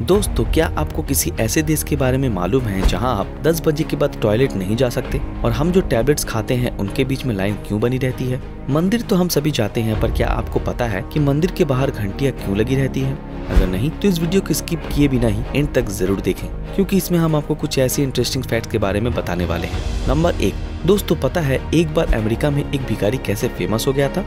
दोस्तों, क्या आपको किसी ऐसे देश के बारे में मालूम है जहां आप 10 बजे के बाद टॉयलेट नहीं जा सकते और हम जो टैबलेट्स खाते हैं उनके बीच में लाइन क्यों बनी रहती है। मंदिर तो हम सभी जाते हैं, पर क्या आपको पता है कि मंदिर के बाहर घंटियां क्यों लगी रहती है? अगर नहीं तो इस वीडियो को स्किप किए बिना ही एंड तक जरूर देखें, क्योंकि इसमें हम आपको कुछ ऐसे इंटरेस्टिंग फैक्ट्स के बारे में बताने वाले हैं। नंबर 1, दोस्तों पता है एक बार अमेरिका में एक भिखारी कैसे फेमस हो गया था?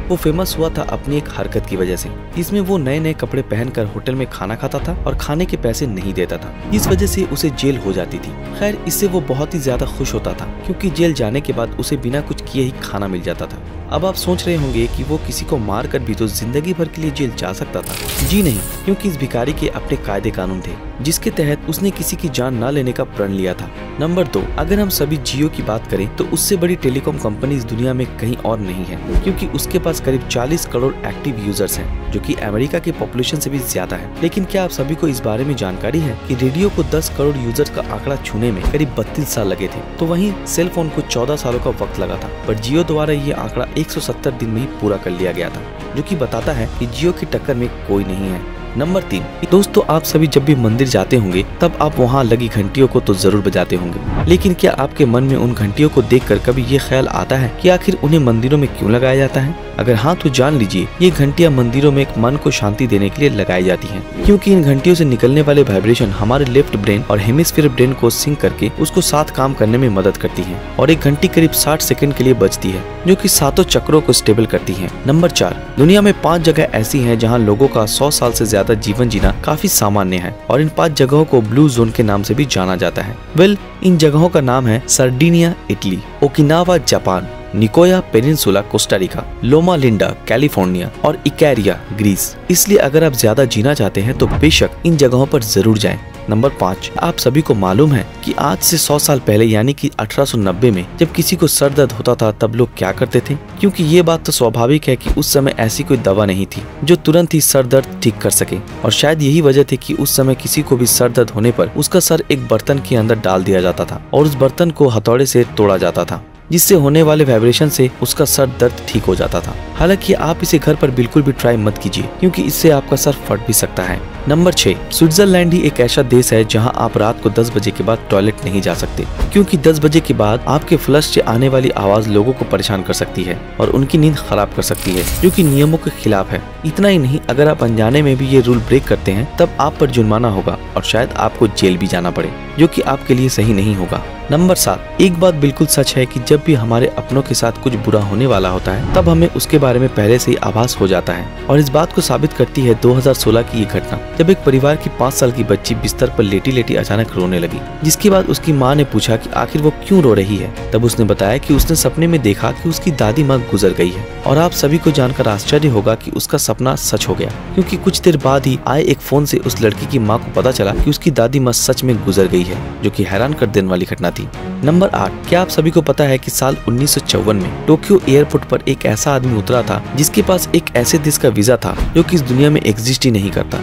वो फेमस हुआ था अपनी एक हरकत की वजह से, जिसमें वो नए नए कपड़े पहनकर होटल में खाना खाता था और खाने के पैसे नहीं देता था। इस वजह से उसे जेल हो जाती थी। खैर, इससे वो बहुत ही ज्यादा खुश होता था, क्योंकि जेल जाने के बाद उसे बिना कुछ किए ही खाना मिल जाता था। अब आप सोच रहे होंगे कि वो किसी को मार कर भी तो जिंदगी भर के लिए जेल जा सकता था। जी नहीं, क्योंकि इस भिखारी के अपने कायदे कानून थे, जिसके तहत उसने किसी की जान न लेने का प्रण लिया था। नंबर 2, अगर हम सभी जियो की बात करें तो उससे बड़ी टेलीकॉम कंपनी इस दुनिया में कहीं और नहीं है, क्योंकि उसके पास करीब 40 करोड़ एक्टिव यूजर्स हैं, जो कि अमेरिका की पॉपुलेशन से भी ज्यादा है। लेकिन क्या आप सभी को इस बारे में जानकारी है कि रेडियो को 10 करोड़ यूजर्स का आंकड़ा छूने में करीब 32 साल लगे थे, तो वहीं सेल फोन को 14 सालों का वक्त लगा था, पर जियो द्वारा ये आंकड़ा 170 दिन में ही पूरा कर लिया गया था, जो कि बताता है कि जियो की टक्कर में कोई नहीं है। नंबर 3, दोस्तों आप सभी जब भी मंदिर जाते होंगे तब आप वहाँ लगी घंटियों को तो जरूर बजाते होंगे, लेकिन क्या आपके मन में उन घंटियों को देखकर कभी ये ख्याल आता है कि आखिर उन्हें मंदिरों में क्यों लगाया जाता है? अगर हाँ तो जान लीजिए, ये घंटियां मंदिरों में एक मन को शांति देने के लिए लगाई जाती हैं, क्योंकि इन घंटियों से निकलने वाले वाइब्रेशन हमारे लेफ्ट ब्रेन और हेमिस्फीयर ब्रेन को सिंक करके उसको साथ काम करने में मदद करती है, और एक घंटी करीब 60 सेकंड के लिए बजती है, जो कि सातों चक्रों को स्टेबल करती है। नंबर 4, दुनिया में 5 जगह ऐसी हैं जहां लोगों का 100 साल से ज्यादा जीवन जीना काफी सामान्य है, और इन 5 जगहों को ब्लू जोन के नाम से भी जाना जाता है। इन जगहों का नाम है Sardinia Italy, Okinawa Japan, Nicoya peninsula Costa Rica, Loma Linda California और इकैरिया ग्रीस। इसलिए अगर आप ज्यादा जीना चाहते हैं तो बेशक इन जगहों पर जरूर जाएं। नंबर 5, आप सभी को मालूम है कि आज से 100 साल पहले यानी कि 1890 में जब किसी को सर दर्द होता था तब लोग क्या करते थे? क्योंकि ये बात तो स्वाभाविक है कि उस समय ऐसी कोई दवा नहीं थी जो तुरंत ही सर दर्द ठीक कर सके, और शायद यही वजह थी कि उस समय किसी को भी सर दर्द होने पर उसका सर एक बर्तन के अंदर डाल दिया जाता था और उस बर्तन को हथौड़े से तोड़ा जाता था, जिससे होने वाले वाइब्रेशन से उसका सर दर्द ठीक हो जाता था। हालांकि आप इसे घर पर बिल्कुल भी ट्राई मत कीजिए, क्योंकि इससे आपका सर फट भी सकता है। नंबर 6, स्विट्जरलैंड ही एक ऐसा देश है जहां आप रात को 10 बजे के बाद टॉयलेट नहीं जा सकते, क्योंकि 10 बजे के बाद आपके फ्लश से आने वाली आवाज लोगों को परेशान कर सकती है और उनकी नींद खराब कर सकती है, जो कि नियमों के खिलाफ है। इतना ही नहीं, अगर आप अनजाने में भी ये रूल ब्रेक करते हैं तब आप पर जुर्माना होगा और शायद आपको जेल भी जाना पड़े, जो कि आपके लिए सही नहीं होगा। नंबर 7, एक बात बिल्कुल सच है कि जब भी हमारे अपनों के साथ कुछ बुरा होने वाला होता है तब हमें उसके बारे में पहले से ही आभास हो जाता है, और इस बात को साबित करती है 2016 की ये घटना, जब एक परिवार की 5 साल की बच्ची बिस्तर पर लेटी लेटी अचानक रोने लगी, जिसके बाद उसकी माँ ने पूछा कि आखिर वो क्यों रो रही है। तब उसने बताया कि उसने सपने में देखा कि उसकी दादी माँ गुजर गई है, और आप सभी को जानकर आश्चर्य होगा कि उसका सपना सच हो गया, क्योंकि कुछ देर बाद ही आए एक फोन से उस लड़की की माँ को पता चला कि उसकी दादी माँ सच में गुजर गई है, जो कि हैरान कर देने वाली घटना थी। नंबर 8, क्या आप सभी को पता है कि साल 1954 में टोक्यो एयरपोर्ट पर एक ऐसा आदमी उतरा था जिसके पास एक ऐसे देश का वीजा था जो कि इस दुनिया में एग्जिस्ट ही नहीं करता।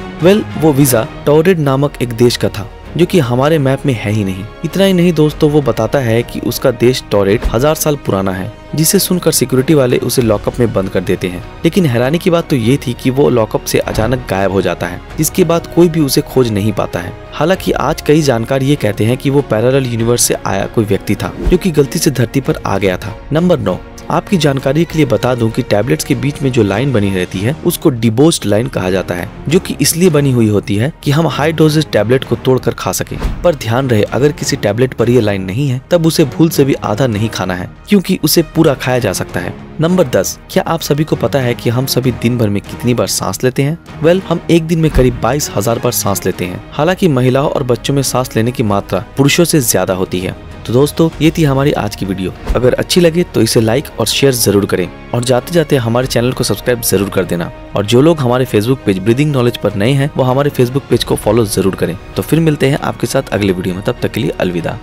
वो वीजा टॉरेड नामक एक देश का था, जो कि हमारे मैप में है ही नहीं। इतना ही नहीं दोस्तों, वो बताता है कि उसका देश टॉरेड 1000 साल पुराना है, जिसे सुनकर सिक्योरिटी वाले उसे लॉकअप में बंद कर देते हैं। लेकिन हैरानी की बात तो ये थी कि वो लॉकअप से अचानक गायब हो जाता है, जिसके बाद कोई भी उसे खोज नहीं पाता है। हालांकि आज कई जानकार ये कहते हैं कि वो पैरेलल यूनिवर्स से आया कोई व्यक्ति था, जो कि गलती से धरती पर आ गया था। नंबर 9, आपकी जानकारी के लिए बता दूं कि टैबलेट्स के बीच में जो लाइन बनी रहती है उसको डिबोस्ड लाइन कहा जाता है, जो कि इसलिए बनी हुई होती है कि हम हाई डोजेज टैबलेट को तोड़कर खा सके। पर ध्यान रहे, अगर किसी टैबलेट पर ये लाइन नहीं है तब उसे भूल से भी आधा नहीं खाना है, क्योंकि उसे पूरा खाया जा सकता है। नंबर 10, क्या आप सभी को पता है कि हम सभी दिन भर में कितनी बार सांस लेते हैं? हम एक दिन में करीब 22,000 बार सांस लेते हैं। हालांकि महिलाओं और बच्चों में सांस लेने की मात्रा पुरुषों से ज्यादा होती है। तो दोस्तों, ये थी हमारी आज की वीडियो। अगर अच्छी लगे तो इसे लाइक और शेयर जरूर करें, और जाते जाते हमारे चैनल को सब्सक्राइब जरूर कर देना। और जो लोग हमारे फेसबुक पेज ब्रीदिंग नॉलेज पर नए हैं वो हमारे फेसबुक पेज को फॉलो जरूर करें। तो फिर मिलते हैं आपके साथ अगले वीडियो में, तब तक के लिए अलविदा।